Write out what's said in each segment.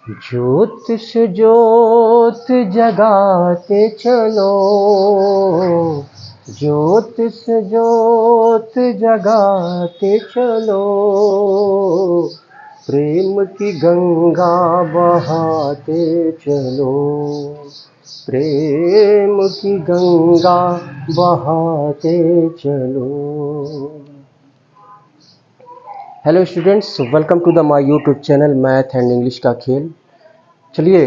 ज्योतिष ज्योत जगाते चलो, ज्योतिष ज्योत जगाते चलो, प्रेम की गंगा बहाते चलो, प्रेम की गंगा बहाते चलो। Hello students, welcome to the my YouTube channel math and English का खेल। चलिए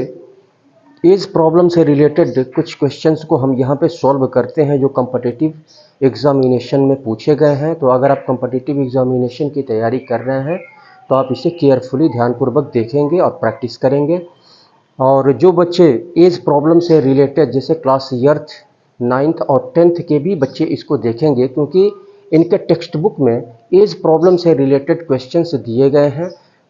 इस प्रॉब्लम से रिलेटेड कुछ क्वेश्चंस को हम यहाँ पे सॉल्व करते हैं जो कॉम्पिटिटिव एग्जामिनेशन में पूछे गए हैं। तो अगर आप कॉम्पिटिटिव एग्जामिनेशन की तैयारी कर रहे हैं तो आप इसे केयरफुली ध्यानपूर्वक देखेंगे और प्रैक्टिस करेंगे। और जो बच्चे इस प्रॉब्लम से रिलेटेड जैसे क्लास 9th और 10th के भी बच्चे इसको देखेंगे, क्योंकि इनके टेक्स्ट बुक में इस प्रॉब्लम से रिलेटेड क्वेश्चंस दिए गए हैं।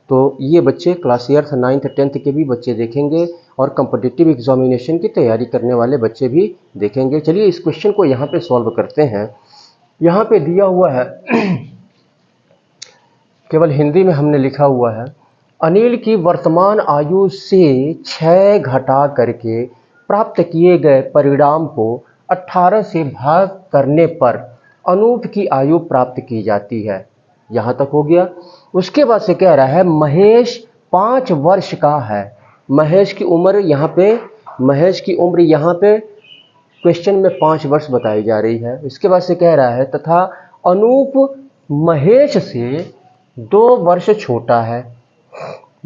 तो ये बच्चे क्लास 9th 10th के भी बच्चे देखेंगे और कॉम्पिटिटिव एग्जामिनेशन की तैयारी करने वाले बच्चे भी देखेंगे। चलिए इस क्वेश्चन को यहाँ पे सॉल्व करते हैं। यहाँ पे दिया हुआ है केवल हिंदी में हमने लिखा हुआ है, अनिल की वर्तमान आयु से 6 घटा करके प्राप्त किए गए परिणाम को 18 से भाग करने पर अनूप की आयु प्राप्त की जाती है। यहाँ तक हो गया। उसके बाद से कह रहा है महेश 5 वर्ष का है। महेश की उम्र यहाँ पे क्वेश्चन में 5 वर्ष बताई जा रही है। इसके बाद से कह रहा है तथा अनूप महेश से 2 वर्ष छोटा है।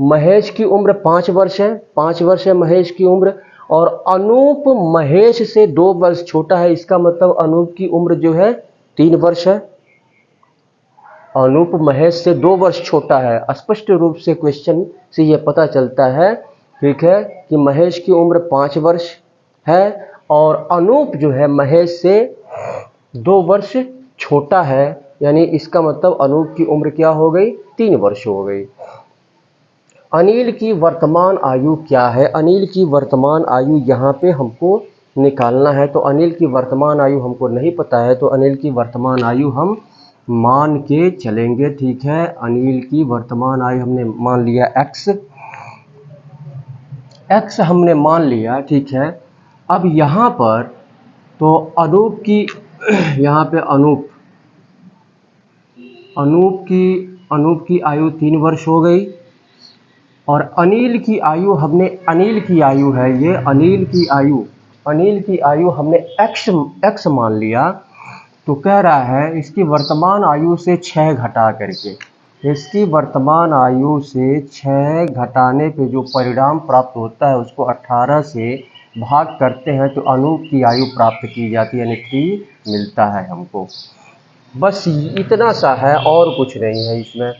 महेश की उम्र 5 वर्ष है, 5 वर्ष है महेश की उम्र, और अनूप महेश से 2 वर्ष छोटा है। इसका मतलब अनूप की उम्र जो है 3 वर्ष है। अनूप महेश से 2 वर्ष छोटा है। स्पष्ट रूप से क्वेश्चन से यह पता चलता है, ठीक है, कि महेश की उम्र 5 वर्ष है और अनूप जो है महेश से 2 वर्ष छोटा है। यानी इसका मतलब अनूप की उम्र क्या हो गई? 3 वर्ष हो गई। अनिल की वर्तमान आयु क्या है? अनिल की वर्तमान आयु यहाँ पे हमको निकालना है। तो अनिल की वर्तमान आयु हमको नहीं पता है, तो अनिल की वर्तमान आयु हम मान के चलेंगे, ठीक है। अनिल की वर्तमान आयु हमने मान लिया x हमने मान लिया, ठीक है। अब यहाँ पर तो अनूप की यहाँ पे अनूप की आयु 3 वर्ष हो गई, और अनिल की आयु है ये अनिल की आयु हमने x मान लिया। तो कह रहा है इसकी वर्तमान आयु से 6 घटा करके, इसकी वर्तमान आयु से 6 घटाने पे जो परिणाम प्राप्त होता है उसको 18 से भाग करते हैं तो अनूप की आयु प्राप्त की जाती है, यानी 3 मिलता है हमको। बस इतना सा है और कुछ नहीं है इसमें।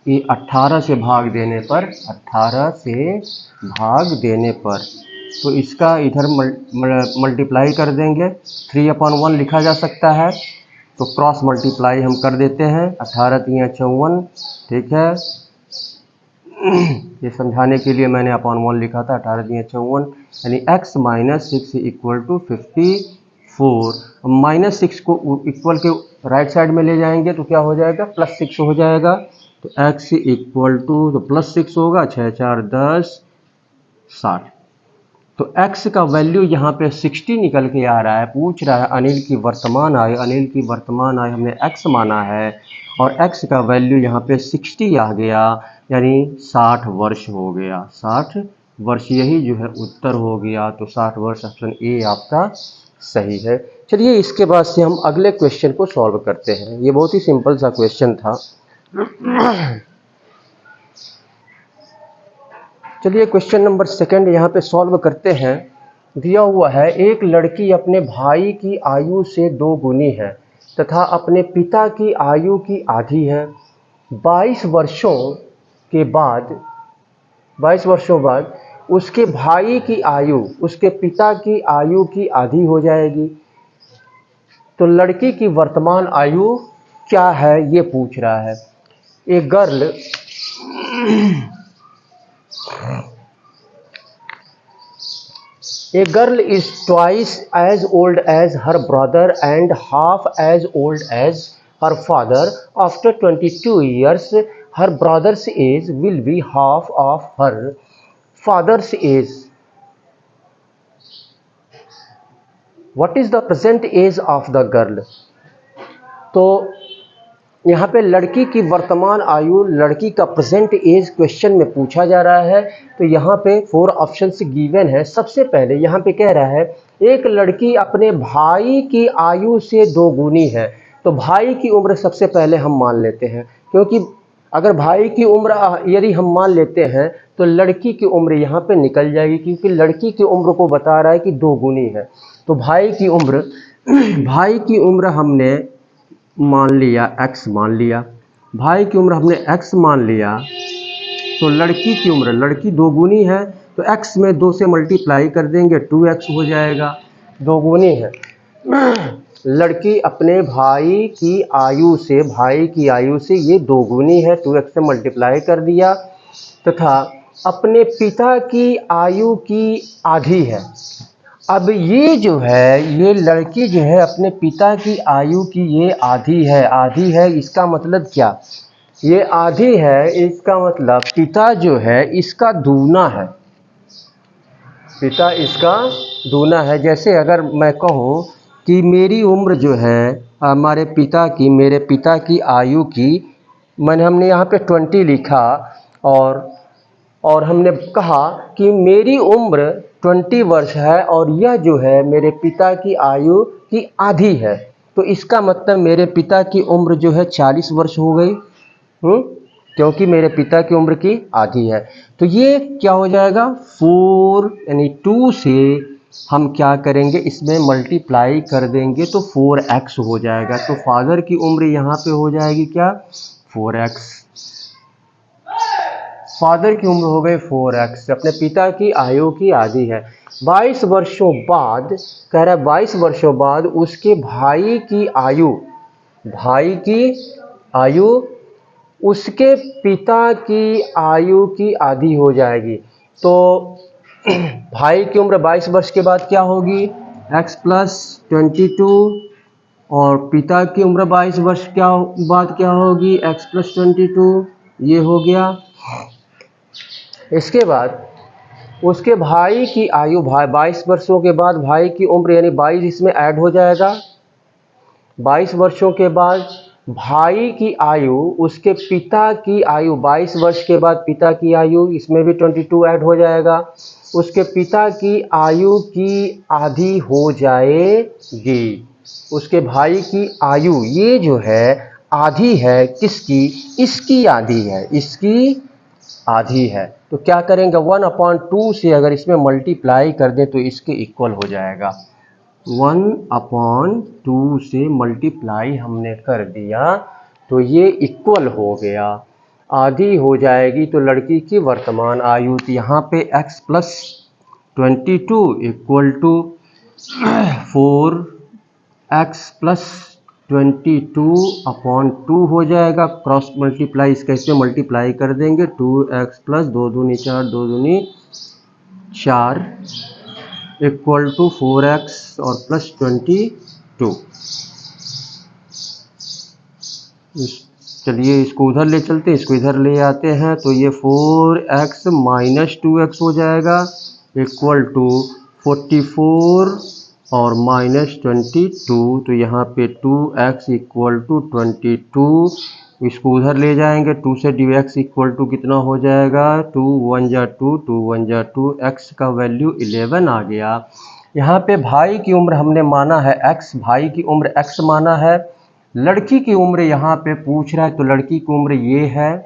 ये 18 से भाग देने पर तो इसका इधर मल्टीप्लाई कर देंगे। 3/1 लिखा जा सकता है, तो क्रॉस मल्टीप्लाई हम कर देते हैं। 18 3 54, ठीक है। ये समझाने के लिए मैंने 1 लिखा था। 18 3 54 यानी x - 6 = 54। -6 को इक्वल के राइट साइड में ले जाएंगे तो क्या हो जाएगा? +6 हो जाएगा। तो x = तो +6 होगा, 6 4 10 60। तो x का वैल्यू यहाँ पे 60 निकल के आ रहा है। पूछ रहा है अनिल की वर्तमान आयु हमने x माना है और x का वैल्यू यहाँ पे 60 आ गया, यानी 60 वर्ष हो गया। 60 वर्ष यही जो है उत्तर हो गया। तो 60 वर्ष, ऑप्शन ए आपका सही है। चलिए इसके बाद से हम अगले क्वेश्चन को सॉल्व करते हैं। ये बहुत ही सिंपल सा क्वेश्चन था। चलिए क्वेश्चन नंबर 2 यहाँ पे सॉल्व करते हैं। दिया हुआ है एक लड़की अपने भाई की आयु से 2 गुनी है तथा अपने पिता की आयु की आधी है। 22 वर्षों बाद उसके भाई की आयु उसके पिता की आयु की आधी हो जाएगी। तो लड़की की वर्तमान आयु क्या है ये पूछ रहा है। A girl is twice as old as her brother and half as old as her father. After 22 years, her brother's age will be half of her father's age. What is the present age of the girl. तो यहाँ पे लड़की की वर्तमान आयु, लड़की का present as question में पूछा जा रहा है। तो यहाँ पे 4 ऑप्शंस गिवन है। सबसे पहले यहाँ पे कह रहा है एक लड़की अपने भाई की आयु से 2 गुनी है। तो भाई की उम्र सबसे पहले हम मान लेते हैं, क्योंकि अगर भाई की उम्र यदि हम मान लेते हैं तो लड़की की उम्र यहाँ पे निकल जाएगी, क्योंकि लड़की की उम्र को बता रहा है कि 2 गुनी है। तो भाई की उम्र हमने मान लिया x मान लिया, भाई की उम्र हमने x मान लिया। तो लड़की की उम्र, लड़की 2 गुनी है तो x में 2 से मल्टीप्लाई कर देंगे 2x हो जाएगा, 2 गुनी है। लड़की अपने भाई की आयु से ये 2 गुनी है, 2x से मल्टीप्लाई कर दिया, तथा अपने पिता की आयु की आधी है। अब ये जो है, ये लड़की जो है अपने पिता की आयु की ये आधी है। इसका मतलब क्या, ये आधी है, इसका मतलब पिता जो है इसका दूना है, पिता इसका दूना है। जैसे अगर मैं कहूँ कि मेरी उम्र जो है मेरे पिता की आयु की, हमने यहाँ पे 20 लिखा और हमने कहा कि मेरी उम्र 20 वर्ष है और यह जो है मेरे पिता की आयु की आधी है। तो इसका मतलब मेरे पिता की उम्र जो है 40 वर्ष हो गई, क्योंकि मेरे पिता की उम्र की आधी है। तो ये क्या हो जाएगा, 4 यानी 2 से हम क्या करेंगे, इसमें मल्टीप्लाई कर देंगे तो 4x हो जाएगा। तो फादर की उम्र यहाँ पे हो जाएगी क्या, 4x। फादर की उम्र हो गई 4x, अपने पिता की आयु की आधी है। 22 वर्षों बाद कह रहा है, 22 वर्षों बाद उसके भाई की आयु उसके पिता की आयु की आधी हो जाएगी। तो भाई की उम्र 22 वर्ष के बाद क्या होगी, x प्लस 22, और पिता की उम्र 22 वर्ष बाद क्या होगी, x प्लस 22। ये हो गया। इसके बाद उसके भाई की आयु, 22 वर्षों के बाद भाई की उम्र यानी 22 इसमें ऐड हो जाएगा। 22 वर्षों के बाद भाई की आयु, उसके पिता की आयु, 22 वर्ष के बाद पिता की आयु, इसमें भी 22 ऐड हो जाएगा। उसके पिता की आयु की आधी हो जाएगी। उसके भाई की आयु ये जो है आधी है, किसकी, इसकी आधी है, इसकी आधी है। तो क्या करेंगे, 1/2 से अगर इसमें मल्टीप्लाई कर दें तो इसके इक्वल हो जाएगा। 1/2 से मल्टीप्लाई हमने कर दिया तो ये इक्वल हो गया, आधी हो जाएगी। तो लड़की की वर्तमान आयु थी यहाँ पे x plus 22 equal to 4x plus 22/2 हो जाएगा। क्रॉस मल्टीप्लाई इसका इसमें मल्टीप्लाई कर देंगे, 2x प्लस 2 दूनी 4 2 दूनी 4 इक्वल टू 4x और प्लस 22। चलिए इसको उधर ले चलते हैं, इसको इधर ले आते हैं। तो ये 4x माइनस 2x हो जाएगा इक्वल टू 44 और माइनस 22। तो यहाँ पे 2x इक्वल टू 22, इसको उधर ले जाएंगे, 2 से dx इक्वल टू कितना हो जाएगा, 2 1 जा 2 2 1 जा 2, x का वैल्यू 11 आ गया। यहाँ पे भाई की उम्र हमने माना है x, भाई की उम्र x माना है। लड़की की उम्र यहाँ पे पूछ रहा है, तो लड़की की उम्र ये है,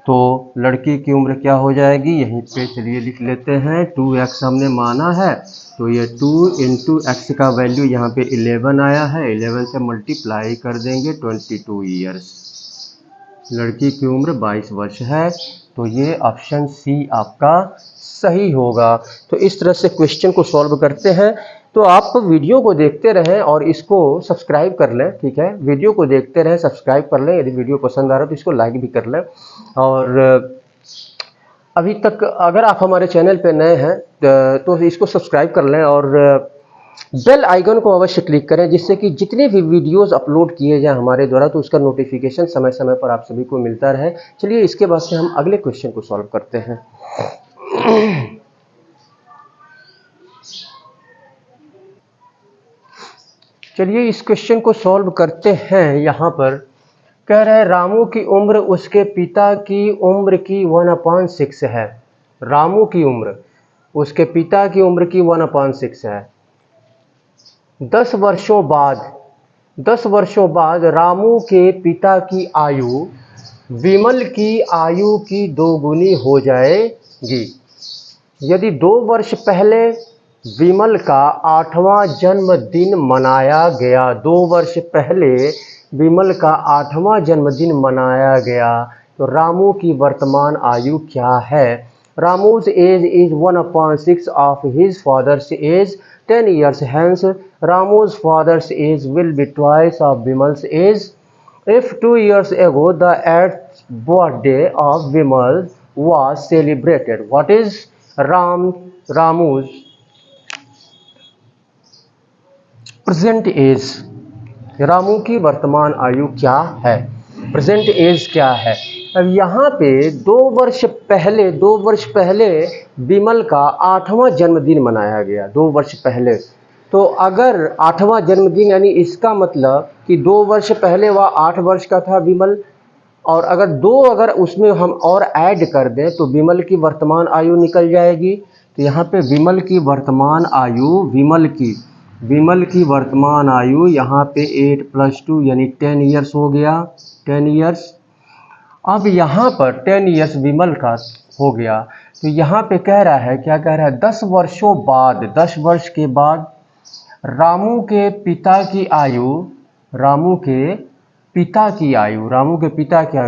तो लड़की की उम्र क्या हो जाएगी, यहीं पे चलिए लिख लेते हैं। 2x हमने माना है, तो ये 2 इंटू एक्स का वैल्यू यहाँ पे 11 आया है, 11 से मल्टीप्लाई कर देंगे 22 ईयर्स। लड़की की उम्र 22 वर्ष है, तो ये ऑप्शन सी आपका सही होगा। तो इस तरह से क्वेश्चन को सॉल्व करते हैं। तो आप वीडियो को देखते रहें और इसको सब्सक्राइब कर लें, ठीक है, वीडियो को देखते रहें, सब्सक्राइब कर लें। यदि वीडियो पसंद आ रहा है तो इसको लाइक भी कर लें। और अभी तक अगर आप हमारे चैनल पे नए हैं तो इसको सब्सक्राइब कर लें और बेल आइकन को अवश्य क्लिक करें, जिससे कि जितने भी वीडियोस अपलोड किए जाएं हमारे द्वारा तो उसका नोटिफिकेशन समय समय पर आप सभी को मिलता रहे। चलिए इसके बाद से हम अगले क्वेश्चन को सॉल्व करते हैं। चलिए इस क्वेश्चन को सॉल्व करते हैं। यहाँ पर कह रहे हैं रामू की उम्र उसके पिता की उम्र की 1/6 है। रामू की उम्र उसके पिता की उम्र की 1/6 है। 10 वर्षों बाद रामू के पिता की आयु विमल की आयु की दोगुनी हो जाएगी। यदि 2 वर्ष पहले विमल का 8वां जन्मदिन मनाया गया, 2 वर्ष पहले विमल का 8वां जन्मदिन मनाया गया, तो रामू की वर्तमान आयु क्या है? Ramu's age is 1/6 of his father's age 10 years. Hence, Ramu's father's age will be twice of Vimal's age. If 2 years ago the 8th birthday of Vimal was celebrated, what is Ramu's present age? Ramu की वर्तमान आयु क्या है? Present as क्या है? अब यहाँ पे 2 वर्ष पहले विमल का 8वां जन्मदिन मनाया गया, 2 वर्ष पहले। तो अगर 8वां जन्मदिन यानी इसका मतलब कि 2 वर्ष पहले वह 8 वर्ष का था विमल, और अगर उसमें हम और ऐड कर दें तो विमल की वर्तमान आयु निकल जाएगी। तो यहाँ पे विमल की वर्तमान आयु यहाँ पे 8 + 2 यानी 10 ईयर्स हो गया, 10 ईयर्स। अब यहाँ पर 10 ईयर्स विमल का हो गया, तो यहाँ पे कह रहा है, क्या कह रहा है? 10 वर्ष के बाद रामू के पिता की आयु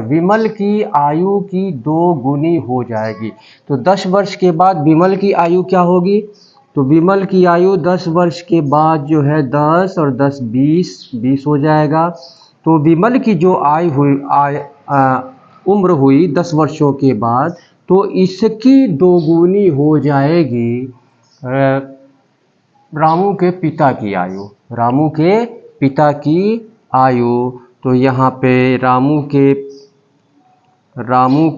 विमल की आयु की 2 गुनी हो जाएगी। तो 10 वर्ष के बाद विमल की आयु क्या होगी? तो विमल की आयु 10 वर्ष के बाद जो है 10 और 10 20 हो जाएगा। तो विमल की जो उम्र हुई 10 वर्षों के बाद, तो इसकी 2 गुनी हो जाएगी रामू के पिता की आयु। तो यहाँ पे रामू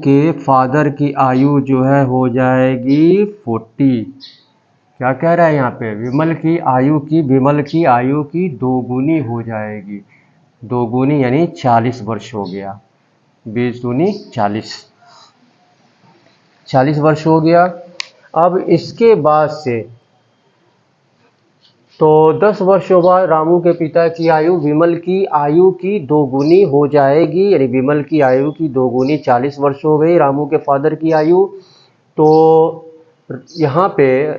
के फादर की आयु जो है हो जाएगी 40। क्या कह रहा है यहाँ पे? विमल की आयु की 2 गुनी हो जाएगी, 2 गुनी यानी 40 वर्ष हो गया, 20 दूनी 40 वर्ष हो गया। अब इसके बाद से तो 10 वर्षों बाद रामू के पिता की आयु विमल की आयु की 2 गुनी हो जाएगी, यानी विमल की आयु की 2 गुनी 40 वर्ष हो गई रामू के फादर की आयु। तो यहाँ पे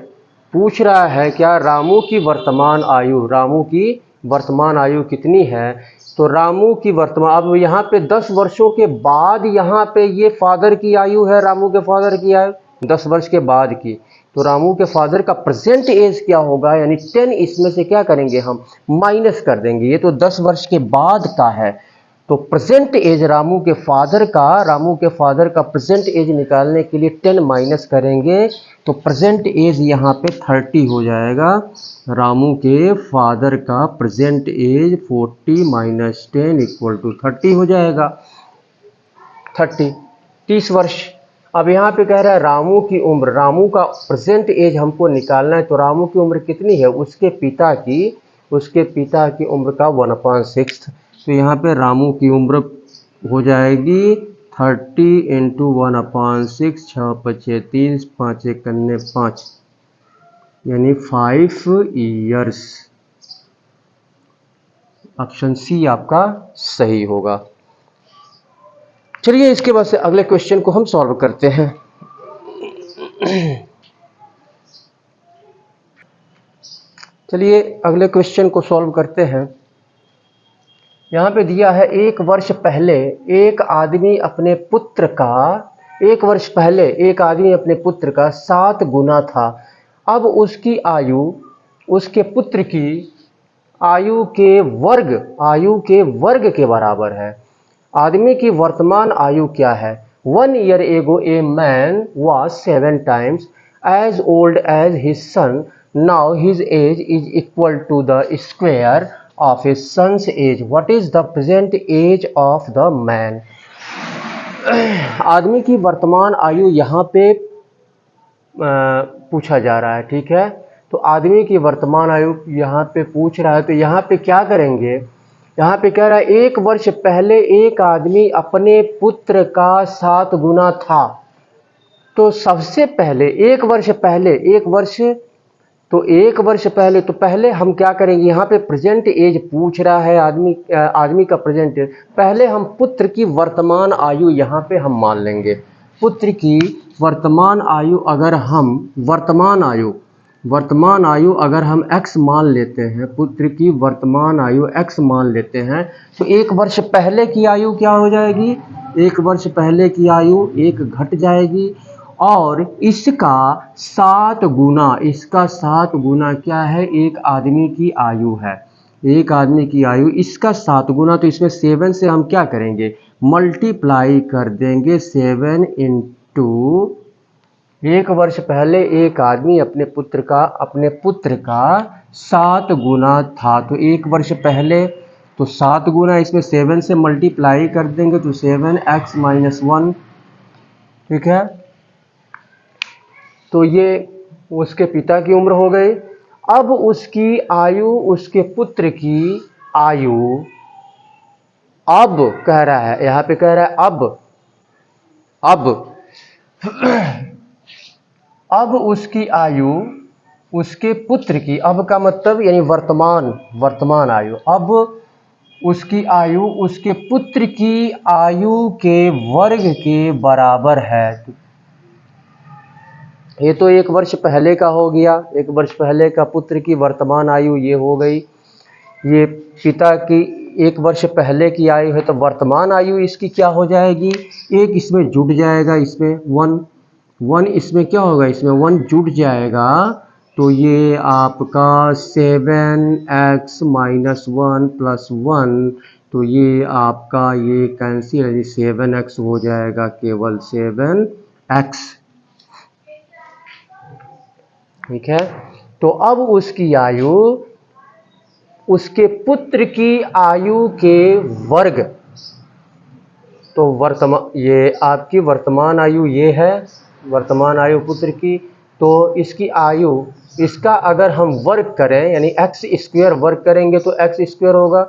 पूछ रहा है क्या रामू की वर्तमान आयु कितनी है? तो रामू की वर्तमान, अब यहाँ पे 10 वर्षों के बाद यहाँ पे ये फादर की आयु है, रामू के फादर की आयु 10 वर्ष के बाद की। तो रामू के फादर का प्रेजेंट एज क्या होगा? यानी 10 इसमें से क्या करेंगे हम? माइनस कर देंगे। ये तो 10 वर्ष के बाद का है, तो प्रेजेंट एज रामू के फादर का प्रेजेंट एज निकालने के लिए 10 माइनस करेंगे, तो प्रेजेंट एज यहाँ पे 30 हो जाएगा। रामू के फादर का प्रेजेंट एज 40 - 10 = 30 हो जाएगा, 30 वर्ष। अब यहाँ पे कह रहा है रामू का प्रेजेंट एज हमको निकालना है, तो रामू की उम्र कितनी है? उसके पिता की उम्र का 1/6। तो यहाँ पे रामू की उम्र हो जाएगी 30 × 1/6, 6 × 5 = 30, 5 × 1 = 5 यानी 5 ईयर्स। ऑप्शन सी आपका सही होगा। चलिए इसके बाद से अगले क्वेश्चन को हम सॉल्व करते हैं। चलिए अगले क्वेश्चन को सॉल्व करते हैं। यहाँ पे दिया है 1 वर्ष पहले एक आदमी अपने पुत्र का 7 गुना था। अब उसकी आयु उसके पुत्र की आयु के वर्ग के बराबर है। आदमी की वर्तमान आयु क्या है? 1 year ago a man was 7 times as old as his son now his age is equal to the square of his son's age. What is the present age of the man? आदमी की वर्तमान आयु यहाँ पे पूछा जा रहा है, ठीक है। तो आदमी की वर्तमान आयु यहाँ पे पूछ रहा है, तो यहाँ पे क्या करेंगे, यहाँ पे कह रहा है 1 वर्ष पहले एक आदमी अपने पुत्र का 7 गुना था। तो सबसे पहले 1 वर्ष पहले, 1 वर्ष, तो 1 वर्ष पहले, तो पहले हम क्या करेंगे, यहाँ पे प्रेजेंट एज पूछ रहा है आदमी का प्रेजेंट एज। पहले हम पुत्र की वर्तमान आयु यहाँ पे हम मान लेंगे। पुत्र की वर्तमान आयु अगर हम वर्तमान आयु अगर हम x मान लेते हैं, पुत्र की वर्तमान आयु x मान लेते हैं, तो 1 वर्ष पहले की आयु क्या हो जाएगी, 1 वर्ष पहले की आयु 1 घट जाएगी, और इसका 7 गुना क्या है, एक आदमी की आयु है, एक आदमी की आयु, इसका 7 गुना, तो इसमें 7 से हम क्या करेंगे, मल्टीप्लाई कर देंगे। 7 इंटू 1 वर्ष पहले एक आदमी अपने पुत्र का 7 गुना था, तो 1 वर्ष पहले, तो 7 गुना, इसमें 7 से मल्टीप्लाई कर देंगे, तो 7x - 1, ठीक है। तो ये उसके पिता की उम्र हो गई। अब उसकी आयु, उसके पुत्र की आयु, अब कह रहा है, यहाँ पे कह रहा है अब उसकी आयु, उसके पुत्र की, अब का मतलब यानी वर्तमान आयु, अब उसकी आयु उसके पुत्र की आयु के वर्ग के बराबर है। ये तो 1 वर्ष पहले का हो गया, 1 वर्ष पहले का पुत्र की वर्तमान आयु ये हो गई। ये पिता की 1 वर्ष पहले की आयु है, तो वर्तमान आयु इसकी क्या हो जाएगी, 1 इसमें जुड़ जाएगा, इसमें 1 इसमें क्या होगा, इसमें 1 जुड़ जाएगा, तो ये आपका 7x - 1 + 1, तो ये आपका ये कैंसिल है, 7x हो जाएगा, केवल 7x, ठीक है। तो अब उसकी आयु उसके पुत्र की आयु के वर्ग, तो ये आपकी वर्तमान आयु ये है, वर्तमान आयु पुत्र की, तो इसकी आयु, इसका अगर हम वर्ग करें यानी x² वर्ग करेंगे तो x² होगा,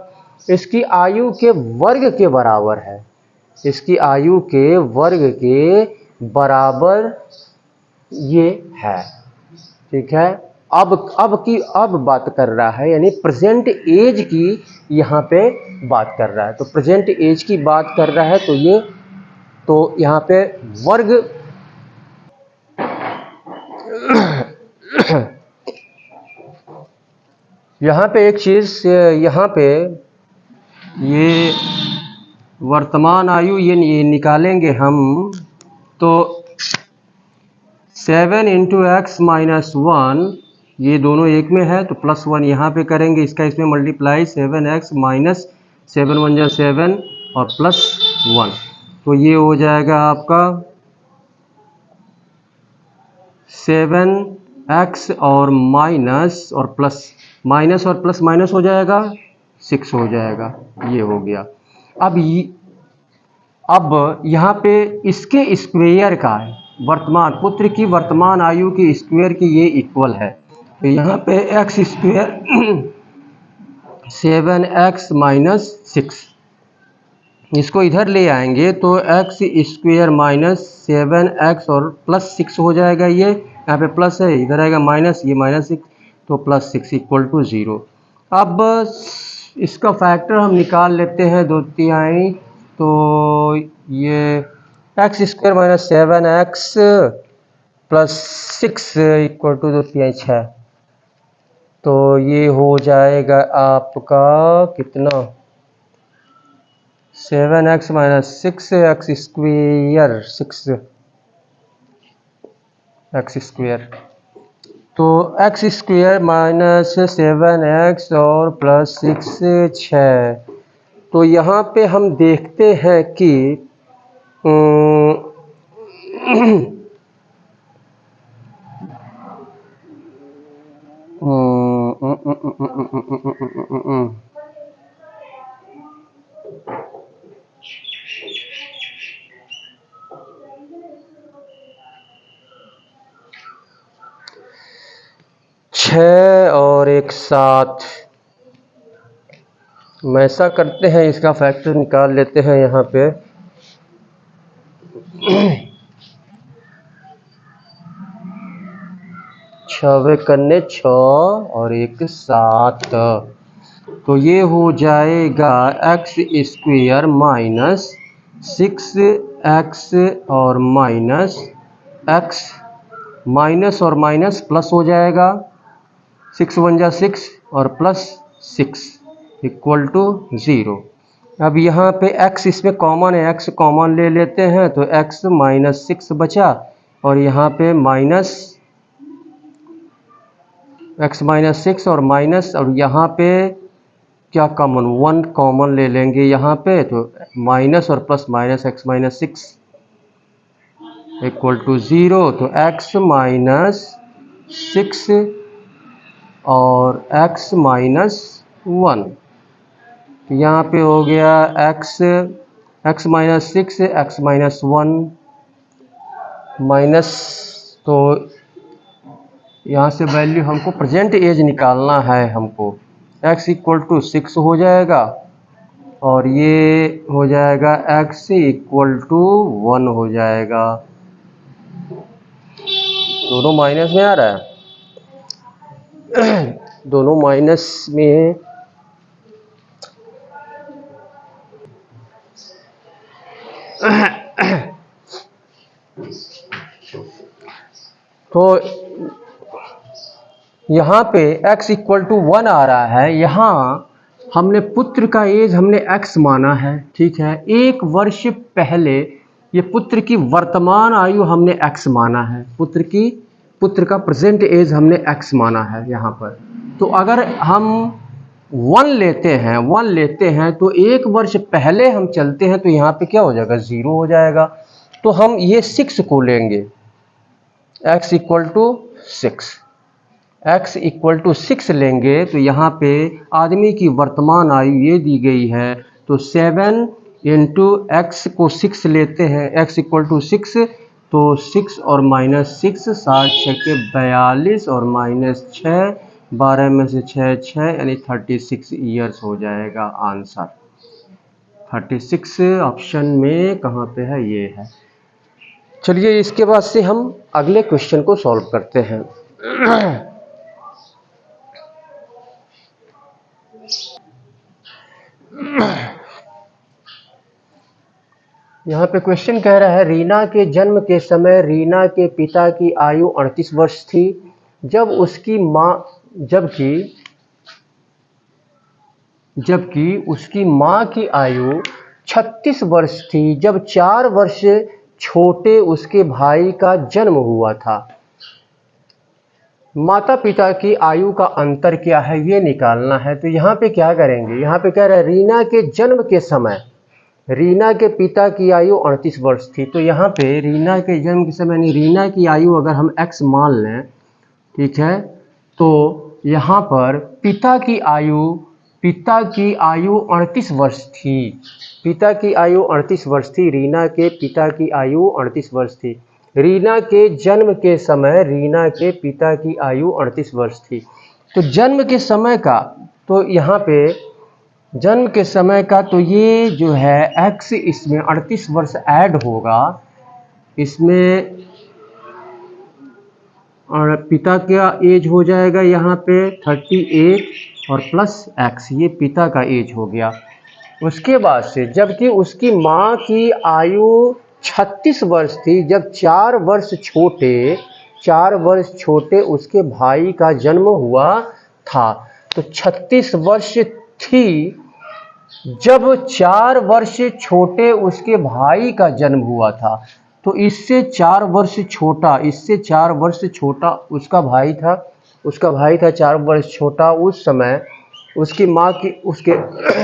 इसकी आयु के वर्ग के बराबर है, इसकी आयु के वर्ग के बराबर ये है, ठीक है। अब बात कर रहा है, यानी प्रेजेंट एज की यहाँ पे बात कर रहा है, तो प्रेजेंट एज की बात कर रहा है, तो ये, तो यहाँ पे वर्ग यहाँ पे एक चीज, यहाँ पे ये वर्तमान आयु ये निकालेंगे हम, तो 7 × x - 1, ये दोनों एक में है, तो +1 यहाँ पे करेंगे, इसका इसमें मल्टीप्लाई, 7x - 7 × 1 = 7 और +1, तो ये हो जाएगा आपका 7x और माइनस और प्लस, माइनस और प्लस माइनस हो जाएगा, 6 हो जाएगा, ये हो गया। अब यहाँ पे इसके स्क्वायर का है, वर्तमान पुत्र की वर्तमान आयु के स्क्वायर की ये इक्वल है, तो यहाँ पे x², 7x - 6, इसको इधर ले आएंगे तो x² - 7x और +6 हो जाएगा, ये यहाँ पे प्लस है, इधर आएगा माइनस, ये -6, तो +6 = 0। अब इसका फैक्टर हम निकाल लेते हैं 2/3, तो ये x² - 7x + 6 = 2/3 6, तो ये हो जाएगा आपका कितना, 7x - 6x², 6x², तो x² - 7x और +6 6, तो यहाँ पे हम देखते हैं कि 6 और एक 7। हम ऐसा करते हैं, इसका फैक्टर निकाल लेते हैं यहाँ पे। 6 करने 6 और एक 7, तो ये हो जाएगा एक्स स्क्वायर माइनस 6x और माइनस x, माइनस और माइनस प्लस हो जाएगा, 6 1 जा 6 और प्लस 6 इक्वल टू 0। अब यहाँ पे x इसमें कॉमन है, x कॉमन ले लेते हैं तो x माइनस 6 बचा, और यहाँ पे माइनस x माइनस 6 और माइनस, और यहाँ पे क्या कॉमन, 1 कॉमन ले लेंगे यहाँ पे, तो माइनस और plus minus x minus 6 equal to 0। तो x माइनस 6 और x माइनस 1, यहाँ पे हो गया x minus 6 x minus 1 minus, तो यहाँ से वैल्यू हमको प्रेजेंट एज निकालना है हमको, x इक्वल टू 6 हो जाएगा और ये हो जाएगा x इक्वल टू 1 हो जाएगा। दोनों माइनस में आ रहा है, दोनों माइनस में, तो यहाँ पे x इक्वल टू 1 आ रहा है। यहाँ हमने पुत्र का एज हमने x माना है, ठीक है। 1 वर्ष पहले ये पुत्र की वर्तमान आयु हमने x माना है, पुत्र का प्रेजेंट एज हमने x माना है यहाँ पर। तो अगर हम 1 लेते हैं तो 1 वर्ष पहले हम चलते हैं तो यहाँ पे क्या हो जाएगा, 0 हो जाएगा। तो हम ये 6 को लेंगे, x इक्वल टू 6 लेंगे, तो यहाँ पे आदमी की वर्तमान आयु ये दी गई है, तो 7 इंटू एक्स को 6 लेते हैं, x इक्वल टू 6, तो 6 और माइनस 6 7 6 के 42 और माइनस 6 12 में से 6 यानी 36 ईयर्स हो जाएगा आंसर। 36 ऑप्शन में कहाँ पे है, ये है। चलिए इसके बाद से हम अगले क्वेश्चन को सॉल्व करते हैं। यहाँ पे क्वेश्चन कह रहा है, रीना के जन्म के समय रीना के पिता की आयु 38 वर्ष थी, जबकि उसकी माँ की आयु 36 वर्ष थी जब 4 वर्ष छोटे उसके भाई का जन्म हुआ था। माता पिता की आयु का अंतर क्या है, ये निकालना है। तो यहाँ पे क्या करेंगे, यहाँ पे कह रहा है रीना के जन्म के समय रीना के पिता की आयु 38 वर्ष थी, तो यहाँ पे रीना के जन्म के समय यानी रीना की आयु अगर हम x मान लें, ठीक है, तो यहाँ पर पिता की आयु 38 वर्ष थी, पिता की आयु 38 वर्ष थी, रीना के पिता की आयु 38 वर्ष थी। रीना के जन्म के समय रीना के पिता की आयु 38 वर्ष थी। तो जन्म के समय का, तो यहाँ पे जन्म के समय का, तो ये जो है x इसमें 38 वर्ष ऐड होगा, इसमें और पिता का एज हो जाएगा यहाँ पे 38 और प्लस x, ये पिता का एज हो गया। उसके बाद से जबकि उसकी माँ की आयु 36 वर्ष थी जब 4 वर्ष छोटे उसके भाई का जन्म हुआ था। तो 36 वर्ष थी जब 4 वर्ष छोटे उसके भाई का जन्म हुआ था, तो इससे 4 वर्ष छोटा उसका भाई था 4 वर्ष छोटा। उस समय उसकी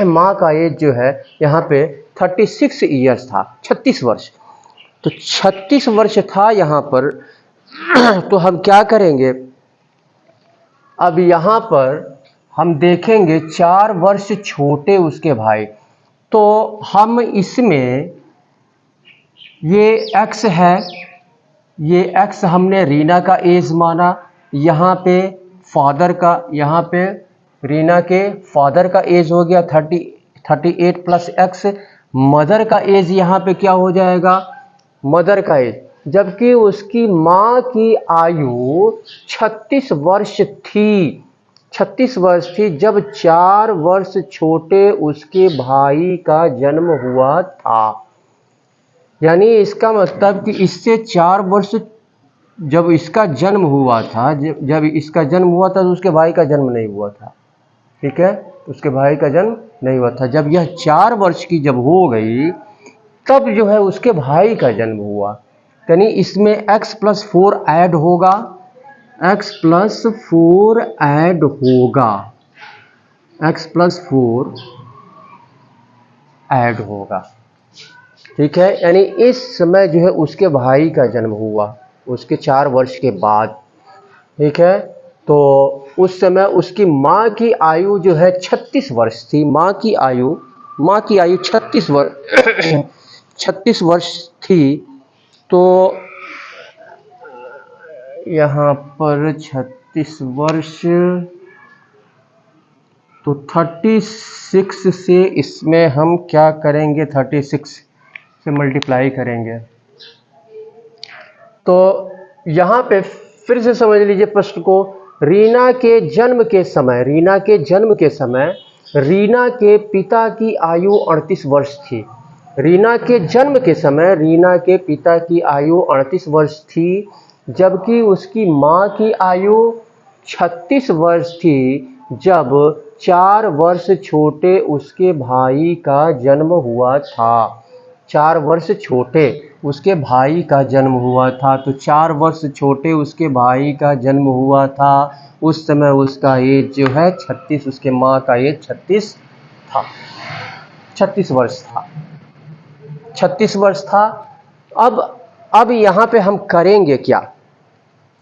माँ का एज जो है यहाँ पे 36 ईयर्स था, 36 वर्ष। तो 36 वर्ष था यहाँ पर। तो हम क्या करेंगे, अब यहाँ पर हम देखेंगे 4 वर्ष छोटे उसके भाई, तो हम इसमें ये x है, ये x हमने रीना का एज माना, यहाँ पे फादर का, यहाँ पे रीना के फादर का एज हो गया 38 प्लस एक्स, मदर का एज यहाँ पे क्या हो जाएगा, मदर का एज, जबकि उसकी माँ की आयु 36 वर्ष थी, 36 वर्ष थी जब 4 वर्ष छोटे उसके भाई का जन्म हुआ था। यानी इसका मतलब कि इससे 4 वर्ष जब इसका जन्म हुआ था, जब इसका जन्म हुआ था तो उसके भाई का जन्म नहीं हुआ था, ठीक है, उसके भाई का जन्म नहीं हुआ था। जब यह 4 वर्ष की जब हो गई तब जो है उसके भाई का जन्म हुआ। यानी इसमें x प्लस 4 ऐड होगा, x प्लस 4 ऐड होगा, x प्लस 4 ऐड होगा, ठीक है। यानी इस समय जो है उसके भाई का जन्म हुआ उसके 4 वर्ष के बाद, ठीक है। तो उस समय उसकी माँ की आयु जो है 36 वर्ष थी, माँ की आयु 36 वर्ष थी। तो यहाँ पर 36 वर्ष, तो 36 से इसमें हम क्या करेंगे, 36 से मल्टीप्लाई करेंगे। तो यहाँ पे फिर से समझ लीजिए प्रश्न को, रीना के जन्म के समय रीना के पिता की आयु 38 वर्ष थी। रीना के जन्म के समय रीना के पिता की आयु 38 वर्ष थी, जबकि उसकी माँ की आयु 36 वर्ष थी जब 4 वर्ष छोटे उसके भाई का जन्म हुआ था। 4 वर्ष छोटे उसके भाई का जन्म हुआ था, तो 4 वर्ष छोटे उसके भाई का जन्म हुआ था। उस समय उसका एज जो है 36, उसके माँ का एज 36 था, 36 वर्ष था, 36 वर्ष था। अब यहाँ पे हम करेंगे क्या,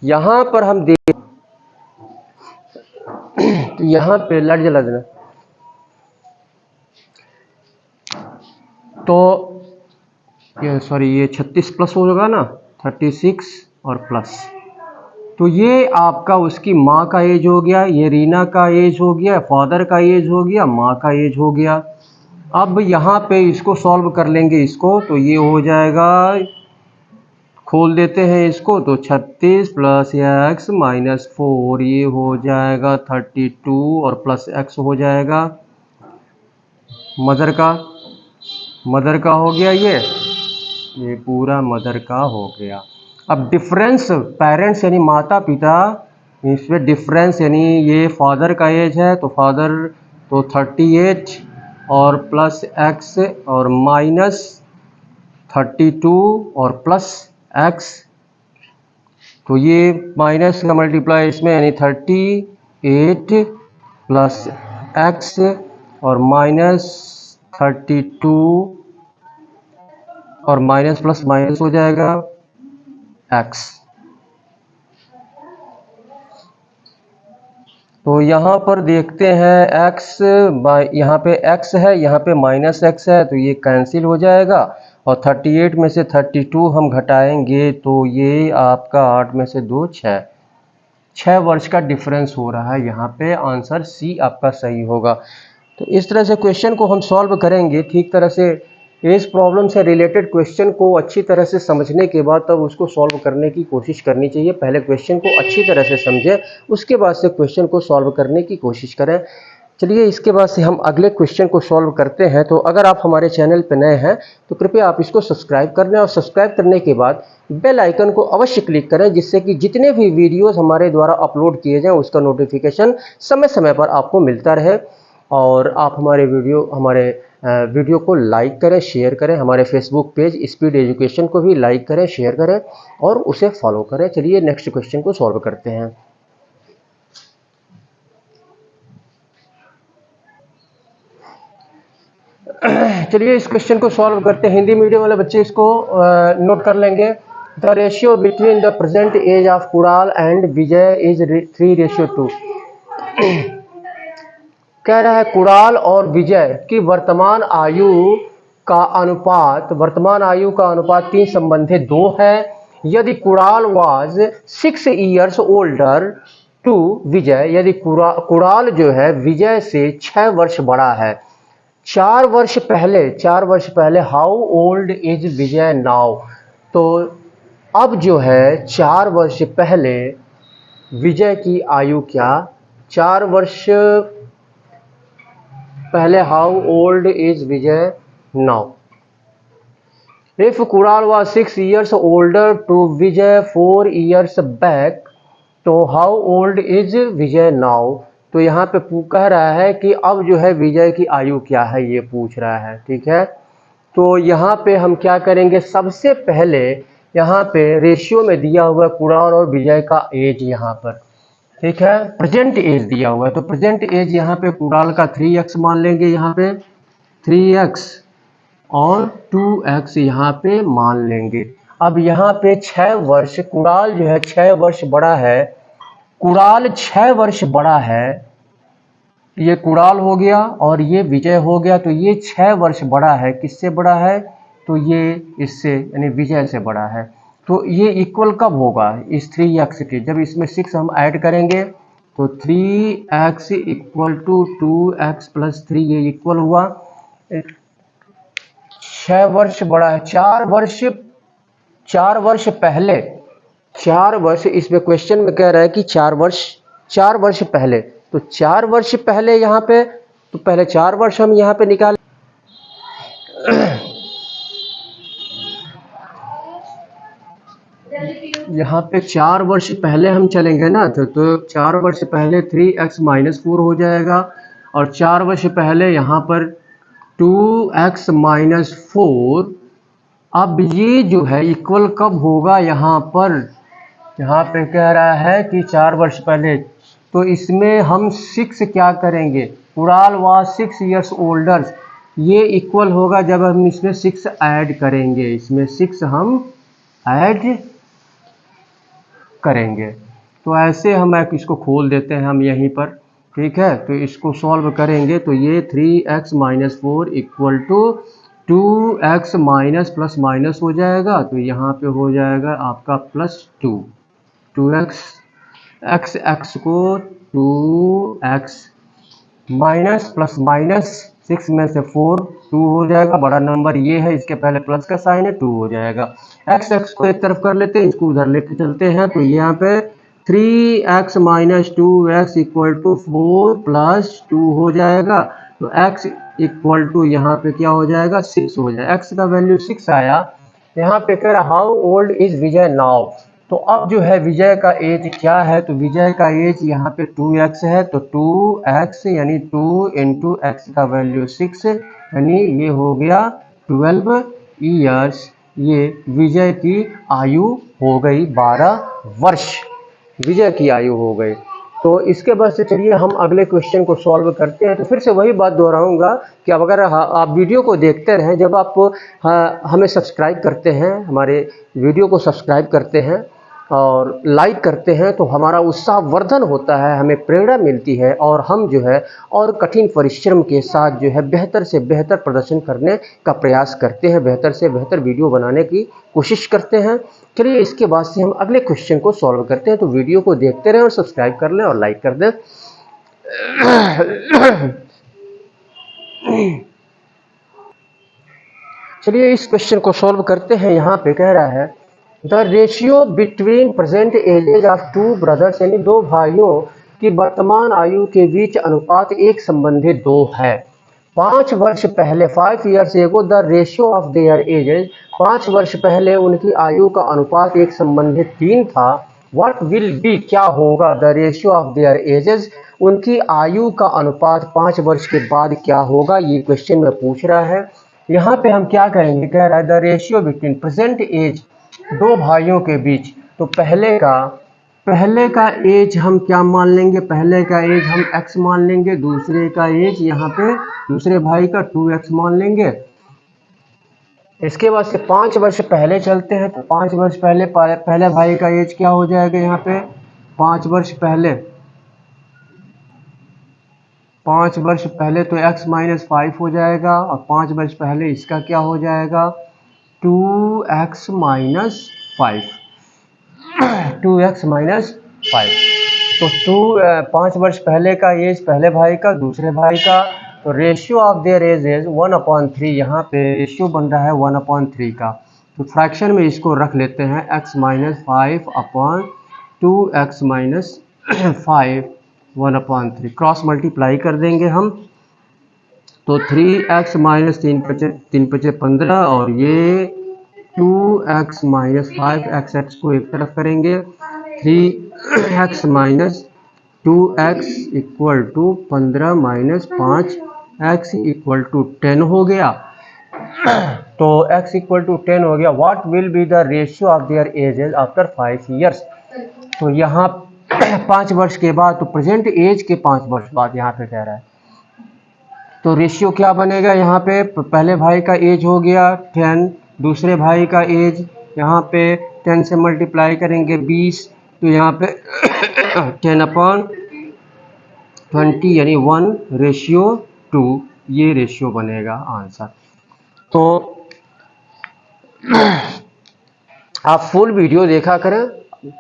यहाँ पर हम देख, तो यहाँ पे लड़ जला देना, तो ये 36 प्लस हो जाएगा ना, 36 और प्लस, तो ये आपका उसकी माँ का एज हो गया, ये रीना का एज हो गया, फादर का एज हो गया, माँ का एज हो गया। अब यहाँ पे इसको सॉल्व कर लेंगे इसको, तो ये हो जाएगा, खोल देते हैं इसको, तो 36 प्लस एक्स माइनस 4 ये हो जाएगा 32 और प्लस एक्स हो जाएगा, मदर का हो गया, ये पूरा मदर का हो गया। अब डिफरेंस पेरेंट्स यानी माता पिता, इसमें डिफरेंस यानी ये फादर का एज है तो फादर तो 38 और प्लस एक्स और माइनस 32 और प्लस एक्स, तो ये माइनस का मल्टीप्लाई इसमें यानी 38 प्लस एक्स और माइनस 32 और माइनस प्लस माइनस हो जाएगा x। तो यहाँ पर देखते हैं x, यहाँ पे x है, यहाँ पे माइनस x है, तो ये कैंसिल हो जाएगा और 38 में से 32 हम घटाएंगे तो ये आपका 8 में से 2 6 वर्ष का डिफरेंस हो रहा है। यहाँ पे आंसर सी आपका सही होगा। तो इस तरह से क्वेश्चन को हम सॉल्व करेंगे ठीक तरह से। इस प्रॉब्लम से रिलेटेड क्वेश्चन को अच्छी तरह से समझने के बाद तब उसको सॉल्व करने की कोशिश करनी चाहिए। पहले क्वेश्चन को अच्छी तरह से समझें, उसके बाद से क्वेश्चन को सॉल्व करने की कोशिश करें। चलिए इसके बाद से हम अगले क्वेश्चन को सॉल्व करते हैं। तो अगर आप हमारे चैनल पर नए हैं तो कृपया आप इसको सब्सक्राइब कर लें और सब्सक्राइब करने के बाद बेल आइकन को अवश्य क्लिक करें, जिससे कि जितने भी वीडियोस हमारे द्वारा अपलोड किए जाएं उसका नोटिफिकेशन समय समय पर आपको मिलता रहे। और आप हमारे वीडियो को लाइक करें, शेयर करें, हमारे फेसबुक पेज स्पीड एजुकेशन को भी लाइक करें, शेयर करें और उसे फॉलो करें। चलिए नेक्स्ट क्वेश्चन को सॉल्व करते हैं। चलिए इस क्वेश्चन को सॉल्व करते हैं। हिंदी मीडियम वाले बच्चे इसको नोट कर लेंगे। The ratio between the present age of Kunal and Vijay is 3:2। कह रहा है कुणाल और विजय की वर्तमान आयु का अनुपात 3 संबंधित 2 है। यदि Kunal was 6 years older to Vijay, यदि कुणाल जो है विजय से 6 वर्ष बड़ा है। 4 वर्ष पहले how old is Vijay now. तो अब जो है 4 वर्ष पहले विजय की आयु क्या, 4 वर्ष पहले how old is Vijay now. If Kunal was 6 years older to Vijay 4 years back, तो how old is Vijay now. तो यहाँ पे कह रहा है कि अब जो है विजय की आयु क्या है, ये पूछ रहा है। ठीक है, तो यहाँ पे हम क्या करेंगे, सबसे पहले यहाँ पे रेशियो में दिया हुआ है कुणाल और विजय का एज यहाँ पर। ठीक है, प्रेजेंट एज दिया हुआ है, तो प्रेजेंट एज यहाँ पे कुणाल का 3x मान लेंगे, यहाँ पे 3x और 2x यहाँ पे मान लेंगे। अब यहाँ पे 6 वर्ष, कुणाल जो है 6 वर्ष बड़ा है, कुणाल 6 वर्ष बड़ा है, ये कुणाल हो गया और ये विजय हो गया। तो ये 6 वर्ष बड़ा है, किससे बड़ा है, तो ये इससे यानी विजय से बड़ा है। तो ये इक्वल कब होगा, इस 3x के, जब इसमें 6 हम ऐड करेंगे तो 3x equal to 2x plus 3, ये इक्वल हुआ 6 वर्ष बड़ा है। 4 वर्ष पहले, 4 वर्ष, इसमें क्वेश्चन में कह रहा है कि 4 वर्ष पहले, तो 4 वर्ष पहले यहाँ पे, तो पहले 4 वर्ष हम यहाँ पे निकाल, यहाँ पे 4 वर्ष पहले हम चलेंगे ना, तो 4 वर्ष पहले 3x माइनस 4 हो जाएगा, और 4 वर्ष पहले यहाँ पर 2x माइनस 4। अब ये जो है इक्वल कब होगा, यहाँ पे कह रहा है कि 4 वर्ष पहले, तो इसमें हम 6 क्या करेंगे, कुणाल वाज 6 years older, ये इक्वल होगा जब हम इसमें 6 ऐड करेंगे, इसमें 6 हम ऐड करेंगे। तो ऐसे हम इसको खोल देते हैं हम यहीं पर। ठीक है, तो इसको सॉल्व करेंगे तो ये 3x minus 4 equal to 2x minus plus minus हो जाएगा, तो यहाँ पे हो जाएगा आपका प्लस 2x, x को 2x माइनस प्लस माइनस 6 में से 4, 2 हो जाएगा, बड़ा नंबर ये है, इसके पहले प्लस का साइन है, 2 हो जाएगा। x को एक तरफ कर लेते हैं, इसको उधर लेके चलते हैं, तो यहाँ पे 3x minus 2x equal to 4 plus 2 हो जाएगा, तो x इक्वल टू यहाँ पे क्या हो जाएगा, 6 हो जाएगा। x का वैल्यू 6 आया। यहाँ पे कह रहा how old is Vijay now, तो अब जो है विजय का एज क्या है, तो विजय का एज यहाँ पे 2x है, तो 2x यानी 2 इंटू एक्स का वैल्यू 6, यानी ये हो गया 12 ईयर्स। ये विजय की आयु हो गई, 12 वर्ष विजय की आयु हो गई। तो इसके बाद से चलिए हम अगले क्वेश्चन को सॉल्व करते हैं। तो फिर से वही बात दोहराऊंगा कि अब अगर आप वीडियो को देखते रहें, जब आप हमें सब्सक्राइब करते हैं, हमारे वीडियो को सब्सक्राइब करते हैं और लाइक करते हैं, तो हमारा उत्साहवर्धन होता है, हमें प्रेरणा मिलती है, और हम जो है और कठिन परिश्रम के साथ जो है बेहतर से बेहतर प्रदर्शन करने का प्रयास करते हैं, बेहतर से बेहतर वीडियो बनाने की कोशिश करते हैं। चलिए इसके बाद से हम अगले क्वेश्चन को सॉल्व करते हैं। तो वीडियो को देखते रहें और सब्सक्राइब कर लें और लाइक कर दें। चलिए इस क्वेश्चन को सॉल्व करते हैं। यहाँ पे कह रहा है the ratio between present edges of 2 brothers, यानी 2 भाइयों की वर्तमान आयु के बीच अनुपात 1 संबंधित 2 है। 5 वर्ष पहले 5 years ago the ratio of there edges, 5 वर्ष पहले उनकी आयु का अनुपात 1 संबंधित 3 था। व्हाट विल बी, क्या होगा, the ratio of there edges, उनकी आयु का अनुपात 5 वर्ष के बाद क्या होगा, ये क्वेश्चन में पूछ रहा है। यहाँ पे हम क्या करेंगे, कह रहा है the ratio between present age, 2 भाइयों के बीच, तो पहले का एज हम क्या मान लेंगे, पहले का एज हम x मान लेंगे, दूसरे का एज यहाँ पे दूसरे भाई का 2x मान लेंगे। इसके बाद से 5 वर्ष पहले चलते हैं, तो 5 वर्ष पहले पहले भाई का एज क्या हो जाएगा, यहाँ पे 5 वर्ष पहले तो x माइनस 5 हो जाएगा, और 5 वर्ष पहले इसका क्या हो जाएगा, 2x माइनस 5, 2x माइनस 5। तो 5 वर्ष पहले का एज पहले भाई का, दूसरे भाई का, तो ratio of their age is 1/3। यहाँ पे रेशियो बन रहा है 1/3 का। तो फ्रैक्शन में इसको रख लेते हैं x - 5/2 x - 5 1/3। क्रॉस मल्टीप्लाई कर देंगे हम, तो 3x - 3 × 15 और ये 2x - 5x को एक तरफ करेंगे, 3x - 2x = 15 - 5x = 10 हो गया। तो x = 10 हो गया। What will be the ratio of there edges after 5 years. तो यहाँ 5 वर्ष के बाद, तो प्रेजेंट एज के 5 वर्ष बाद यहाँ पे कह रहा है। तो रेशियो क्या बनेगा, यहाँ पे पहले भाई का एज हो गया 10, दूसरे भाई का एज यहाँ पे 10 से मल्टीप्लाई करेंगे 20, तो यहाँ पे 10/20 यानी 1:2, ये रेशियो बनेगा आंसर। तो आप फुल वीडियो देखा करें।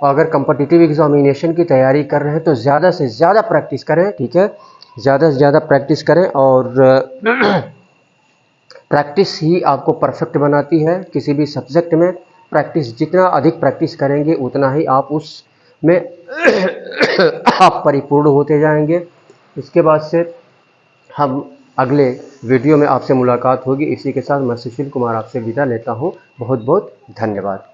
अगर कॉम्पिटिटिव एग्जामिनेशन की तैयारी कर रहे हैं तो ज़्यादा से ज़्यादा प्रैक्टिस करें, ठीक है, ज़्यादा से ज़्यादा प्रैक्टिस करें। और प्रैक्टिस ही आपको परफेक्ट बनाती है किसी भी सब्जेक्ट में। प्रैक्टिस, जितना अधिक प्रैक्टिस करेंगे उतना ही आप उसमें आप परिपूर्ण होते जाएंगे। इसके बाद से हम अगले वीडियो में आपसे मुलाकात होगी। इसी के साथ मैं सुशील कुमार आपसे विदा लेता हूँ। बहुत बहुत धन्यवाद।